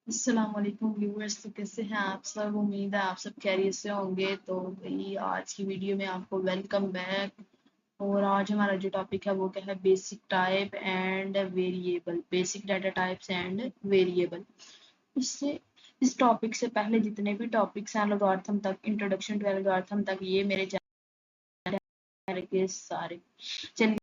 अस्सलाम वालेकुम व्यूअर्स। तो कैसे हैं आप सब? उम्मीद है आप सब खैरियत से होंगे। तो भाई आज की वीडियो में आपको वेलकम बैक। और आज हमारा जो टॉपिक है वो क्या है? Basic type and variable, basic data types and variable. इससे इस टॉपिक से पहले जितने भी टॉपिक्स हैं एल्गोरिथम तक, इंट्रोडक्शन टू एल्गोरिथम तक, ये मेरे चैनल के सारे। चलिए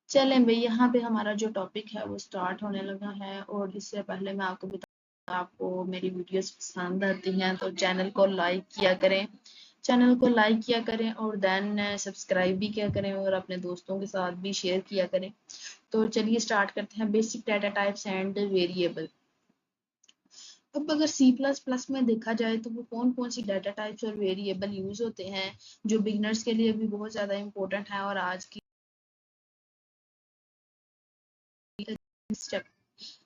चलें भाई, यहाँ पे हमारा जो टॉपिक है वो स्टार्ट होने लगा है। और इससे पहले मैं आपको बता, आपको मेरी वीडियोस पसंद आती हैं तो चैनल को लाइक किया करें, और देन सब्सक्राइब भी किया करें और अपने दोस्तों के साथ भी शेयर किया करें। तो चलिए स्टार्ट करते हैं। Basic data types and variable. अब अगर सी प्लस प्लस में देखा जाए तो वो कौन कौन सी डाटा टाइप्स और वेरिएबल यूज होते हैं जो बिगनर्स के लिए भी बहुत ज़्यादा इंपॉर्टेंट है और आज की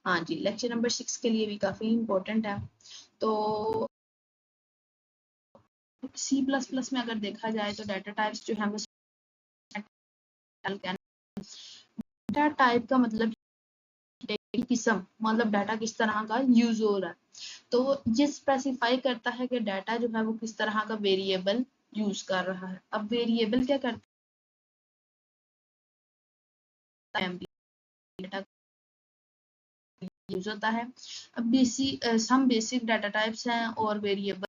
हाँ जी, लेक्चर नंबर 6 के लिए भी काफ़ी इम्पोर्टेंट है। तो सी प्लस प्लस में अगर देखा जाए तो डाटा टाइप्स जो है वो डाटा टाइप का मतलब किस्म, मतलब डाटा किस तरह का यूज हो रहा है। तो ये स्पेसिफाई करता है कि डाटा जो है वो किस तरह का वेरिएबल यूज कर रहा है। अब वेरिएबल क्या करता है? डाटा यूज होता है। अब सम बेसिक डाटा टाइप्स हैं और वेरिएबल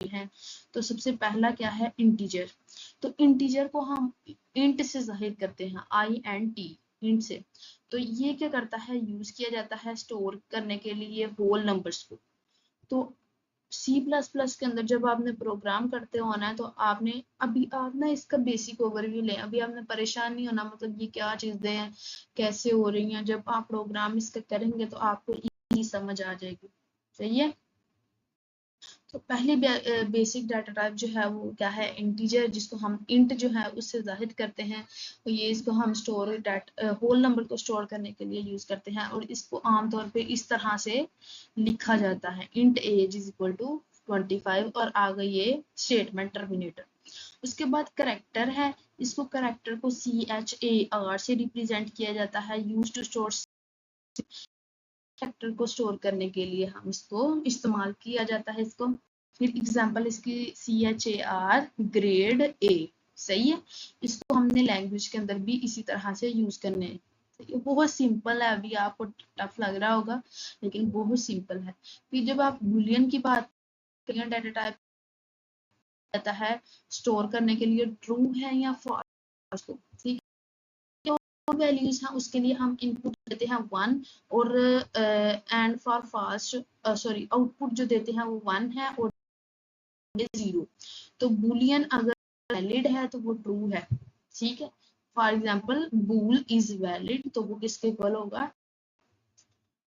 हैं। तो सबसे पहला क्या है? इंटीजर। तो इंटीजर को हम इंट से जाहिर करते हैं, INT, इंट से। तो ये क्या करता है? यूज किया जाता है स्टोर करने के लिए होल नंबर्स को। तो सी प्लस प्लस के अंदर जब आपने प्रोग्राम करते होना है तो आपने अभी आप ना इसका बेसिक ओवरव्यू लें। अभी आपने परेशान नहीं होना, मतलब ये क्या चीजें हैं, कैसे हो रही हैं। जब आप प्रोग्राम इसका करेंगे तो आपको इजी समझ आ जाएगी। सही है। तो पहली बेसिक डाटा टाइप जो है वो क्या है? इंटीजर, जिसको हम इंट जो है उससे जाहिर करते हैं। तो ये इसको हम होल नंबर को स्टोर करने के लिए यूज करते हैं और इसको आमतौर पे इस तरह से लिखा जाता है, int age is equal to 25 और आ गई ये स्टेटमेंट टर्मिनेटर। उसके बाद करेक्टर है। इसको करेक्टर को CHAR से रिप्रेजेंट किया जाता है, यूज टू स्टोर। फैक्टर को स्टोर करने के लिए हम इसको इस्तेमाल किया जाता है इसको। फिर एग्जांपल इसकी CHAR ग्रेड A। सही है। इसको हमने लैंग्वेज के अंदर भी इसी तरह से यूज करने हैं। ये बहुत सिंपल है, अभी आपको टफ लग रहा होगा लेकिन बहुत सिंपल है। फिर जब आप बुलियन की बात करें, डाटा टाइप रहता है स्टोर करने के लिए ट्रू है या फॉल्स को। ठीक है। वैल्यूज हैं उसके लिए हम इनपुट देते हैं 1 और and for fast sorry output जो देते हैं वो 1 है और 0। तो बुलियन अगर वैलिड है तो वो ट्रू है। ठीक है। For example bool is valid, तो वो किसके इक्वल होगा?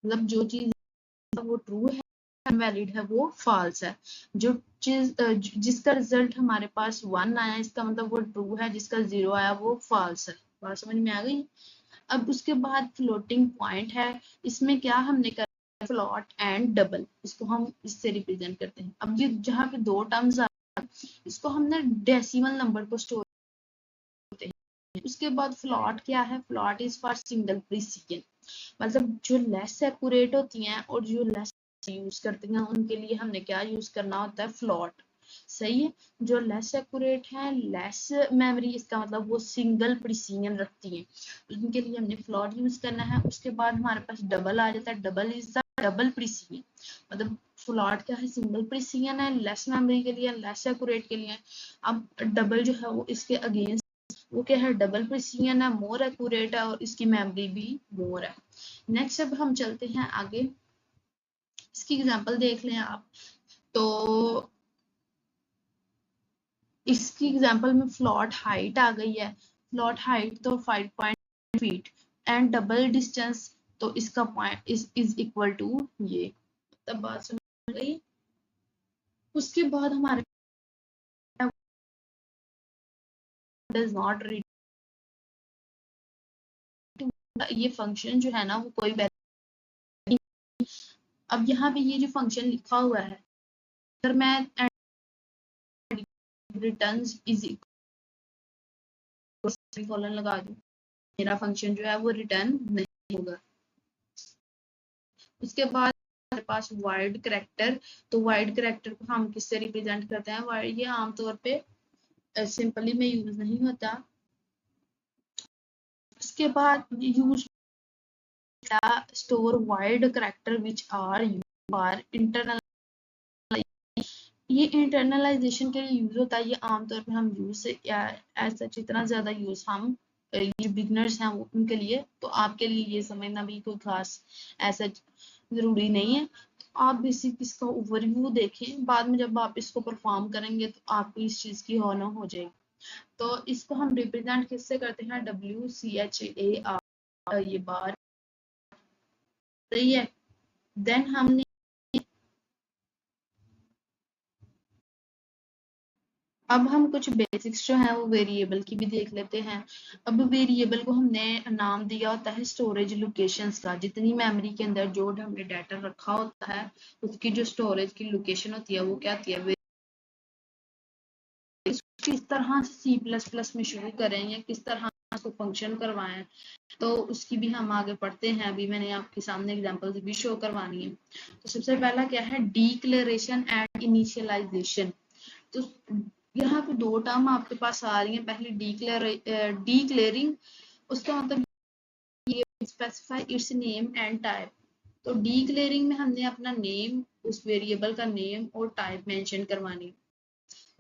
मतलब जो चीज वो ट्रू है, वैलिड है, वो फॉल्स है। जो चीज जिसका रिजल्ट हमारे पास 1 आया इसका मतलब वो ट्रू है, जिसका 0 आया वो फॉल्स है। बात समझ में आ गई? अब उसके बाद फ्लोटिंग पॉइंट है। इसमें क्या हमने कर फ्लॉट एंड डबल, इसको हम इससे रिप्रेजेंट करते हैं। अब ये जहाँ पे दो टर्म्स आ, इसको हमने डेसिमल नंबर को स्टोर करते हैं। उसके बाद फ्लॉट क्या है? Float is for single precision, मतलब जो लेस एक्यूरेट होती हैं और जो लेस यूज करती हैं उनके लिए हमने क्या यूज करना होता है? फ्लॉट। सही है। जो लेस एक्यूरेट है, लेस मेमोरी, इसका मतलब वो सिंगल प्रिसीजन रखती हैं, उनके लिए हमने फ्लॉट यूज करना है। उसके बाद हमारे पास डबल आ जाता है। Double is the double precision, मतलब फ्लॉट क्या है? सिंगल प्रिसीजन है, लेस मेमोरी के लिए, लेस एक्यूरेट के लिए। अब डबल जो है वो इसके अगेंस्ट, वो क्या है? डबल प्रिसीजन है, मोर एक्यूरेट है और इसकी मेमोरी भी मोर है। नेक्स्ट अब हम चलते हैं आगे, इसकी एग्जांपल देख लें आप। तो इसकी एग्जांपल में फ्लॉट हाइट आ गई है। फ्लॉट हाइट तो 5 फीट एंड डबल डिस्टेंस, तो इसका पॉइंट इज इक्वल टू ये। तब बात समझ गई? उसके बाद हमारे डज नॉट रीड, ये फंक्शन जो है ना वो कोई वैल्यू। अब यहाँ पे ये जो फंक्शन लिखा हुआ है, अगर मैं रिटर्न्स इज इक्वल लगा दूं मेरा फंक्शन जो है वो रिटर्न नहीं होगा। उसके बाद हमारे पास वाइड कैरेक्टर, तो वाइड कैरेक्टर को हम किससे रिप्रेजेंट करते हैं, ये आमतौर पे सिंपली में यूज नहीं होता। उसके बाद use store wide character which are internal, ये इंटरनलाइजेशन के लिए यूज होता है। ये आमतौर पे हम यूज एज सच इतना ज्यादा यूज हम ये बिगनर्स हैं उनके लिए, तो आपके लिए ये समझना भी कोई खास ऐसा जरूरी नहीं है। आप बेसिक इसका ओवरव्यू देखें, बाद में जब आप इसको परफॉर्म करेंगे तो आपको इस चीज की ऑनर हो जाएगी। तो इसको हम रिप्रेजेंट किससे करते हैं, WCHAR, ये बार सही है। देन हमने अब हम कुछ बेसिक्स जो हैं वो वेरिएबल की भी देख लेते हैं। अब वेरिएबल को हमने नाम दिया होता है स्टोरेज लोकेशंस का। जितनी मेमोरी के अंदर जो हमने डाटा रखा होता है उसकी जो स्टोरेज की लोकेशन होती है वो क्या होती है। किस तरह C++ में शुरू करें या किस तरह उसको फंक्शन करवाएं, तो उसकी भी हम आगे पढ़ते हैं। अभी मैंने आपके सामने एग्जांपल्स भी शो करवानी है। तो सबसे पहला क्या है, डिक्लेरेशन एंड इनिशियलाइजेशन। तो यहाँ पे दो टर्म आपके पास आ रही हैं। पहले डिक्लेयरिंग, उसका मतलब ये specify it's name and type. तो डिक्लेयरिंग में हमने अपना नेम, उस वेरिएबल का नेम और टाइप मेंशन करवानी।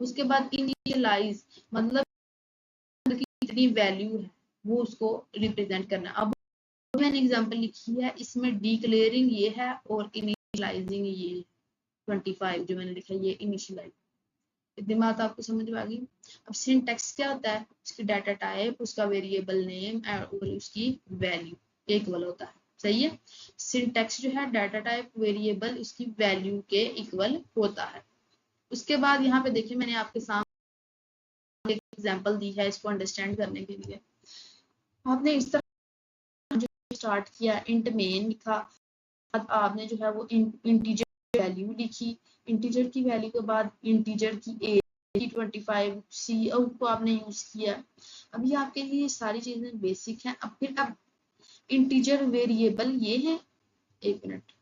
उसके बाद इनिशियलाइज, मतलब कितनी वैल्यू है वो उसको रिप्रेजेंट करना। अब मैंने एग्जांपल लिखी है, इसमें डिक्लेयरिंग ये है और इनिशियलाइजिंग ये 25 जो मैंने लिखा है ये इनिशियलाइज। इतनी बात आपको समझ में आ गई। अब सिंटैक्स क्या होता है, उसकी डाटा टाइप, उसका वेरिएबल नेम और उसकी वैल्यू इक्वल होता है। सही है। सिंटैक्स जो है डाटा टाइप वेरिएबल उसकी वैल्यू के इक्वल होता है। उसके बाद यहाँ पे देखिए मैंने आपके सामने एक एग्जांपल दी है इसको अंडरस्टैंड करने के लिए। आपने इस तरह जो स्टार्ट किया, इंट मेन लिखा, आपने जो है वो इंटीजर वैल्यू लिखी। इंटीजर की वैल्यू के बाद इंटीजर की एज 25 सी आउट को आपने यूज किया। अभी आपके लिए सारी चीजें बेसिक हैं। अब इंटीजर वेरिएबल ये है, एक मिनट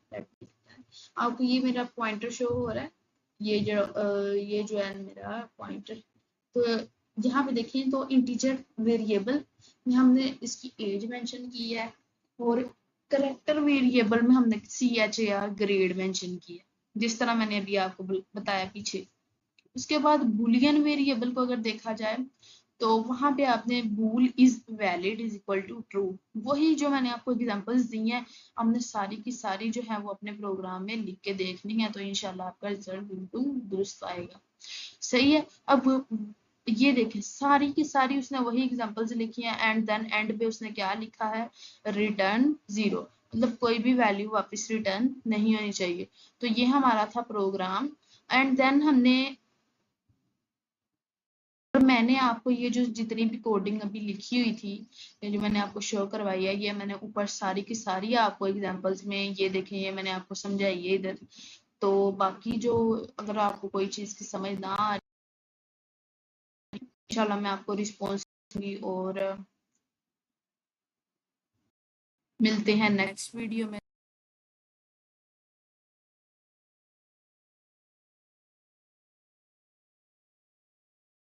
आपको ये मेरा पॉइंटर शो हो रहा है, ये जो है मेरा पॉइंटर। तो यहाँ पे देखें तो इंटीजर वेरिएबल में हमने इसकी एज मेंशन की है और करेक्टर वेरिएबल में हमने CHAR ग्रेड मेंशन किया, जिस तरह मैंने अभी आपको बताया पीछे। उसके बाद बुलियन वेरिएबल को अगर देखा जाए तो वहां पे आपने bool is valid is equal to true, वही जो मैंने आपको एग्जांपल्स दी हैं हमने सारी की सारी जो है वो अपने प्रोग्राम में लिख के देखनी है, तो इंशाल्लाह आपका रिजल्ट बिल्कुल दुरुस्त आएगा। सही है। अब ये देखें सारी की सारी उसने वही एग्जांपल्स लिखी हैं एंड देन एंड पे उसने क्या लिखा है, रिटर्न 0, मतलब कोई भी वैल्यू वापस रिटर्न नहीं होनी चाहिए। तो ये हमारा था प्रोग्राम। एंड देन हमने, मैंने आपको ये जो जितनी भी कोडिंग अभी लिखी हुई थी, ये जो मैंने आपको शो करवाई है, ये मैंने ऊपर सारी की सारी आपको एग्जांपल्स में ये देखें, ये मैंने आपको समझाई है इधर। तो बाकी जो अगर आपको कोई चीज़ की समझ ना आ रही, इंशाल्लाह मैं आपको रिस्पॉन्स दूंगी और मिलते हैं नेक्स्ट वीडियो में।